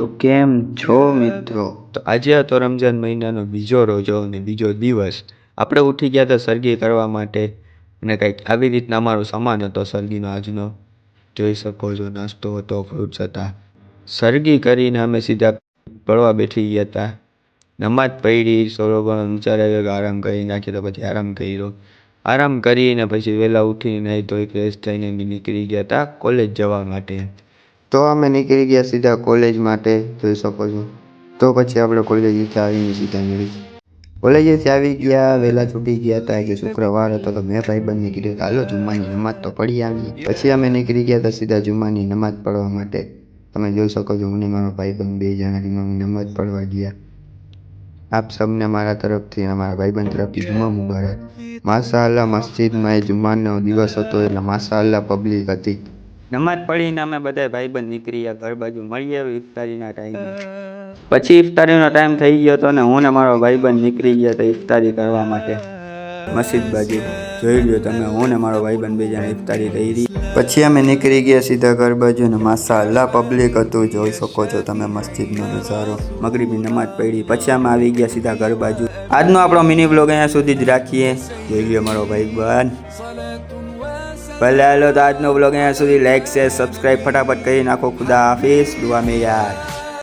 તો કેમ છો મિત્રો? તો આજે હતો રમઝાન મહિનાનો બીજો રોજો અને બીજો દિવસ. આપણે ઉઠી ગયા હતા સરગી કરવા માટે અને કંઈક આવી રીતના અમારો સામાન હતો સરગીનો આજનો. જોઈ શકો છો, નાસ્તો હતો, ફ્રૂટ્સ હતા. સરગી કરીને અમે સીધા પડવા બેઠી ગયા હતા. નમાજ પડી, સૌરભ વિચારે આરામ કરી નાખીએ તો પછી આરામ કર્યો. આરામ કરીને પછી વહેલા ઉઠીને નાહી ધોઈ ફ્રેશ થઈને નીકળી ગયા હતા કોલેજ જવા માટે. તો અમે નીકળી ગયા સીધા કોલેજ માટે, જોઈ શકો છો. તો પછી આપણે કોલેજેથી આવીને સીધા મળી કોલેજેથી આવી ગયા, વહેલા છૂટી ગયા હતા કે શુક્રવાર હતો તો મેં ભાઈબંધને કીધું હાલો જુમ્માની નમાજ તો પડી આવી. પછી અમે નીકળી ગયા હતા સીધા જુમ્માની નમાજ પઢવા માટે. તમે જોઈ શકો છો, હું ને મારો ભાઈબંધ બે જણા નમાજ પઢવા ગયા. આપ સબને મારા તરફથી અને મારા ભાઈબંધ તરફથી જુમ્મા મુબારક. માશાઅલ્લાહ, મસ્જિદમાં એ જુમ્માનો દિવસ હતો એટલે માશાઅલ્લાહ પબ્લિક હતી. નમાજ પડીને અમે બધા ભાઈબંધ નીકળી ગયા ઘર બાજુ. મળીએ ઇફતારીના ટાઈમે. પછી ઇફતારીનો ટાઈમ થઈ ગયો હતો ને હું ને મારો ભાઈબંધ નીકળી ગયા હતા ઇફતારી કરવા માટે મસ્જિદ બાજુ. જોઈ લ્યો તમે, હું ને મારો ભાઈબંધ બે જણા ઇફતારી કરી. પછી અમે નીકળી ગયા સીધા ઘર બાજુ ને માશાઅલ્લાહ પબ્લિક હતું, જોઈ શકો છો તમે મસ્જિદનો નજારો. મગરીબની નમાજ પડી પછી અમે આવી ગયા સીધા ઘર બાજુ. આજનો આપણો મિની બ્લોગ અહીંયા સુધી જ રાખીએ. જોઈ લ્યો મારો ભાઈબંધ. ભલે હાલો તો આજનો બ્લોગ અહીંયા સુધી. લાઈક શેર સબસ્ક્રાઈબ ફટાફટ કરી નાખો. ખુદા હાફિઝ, દુઆ में याद.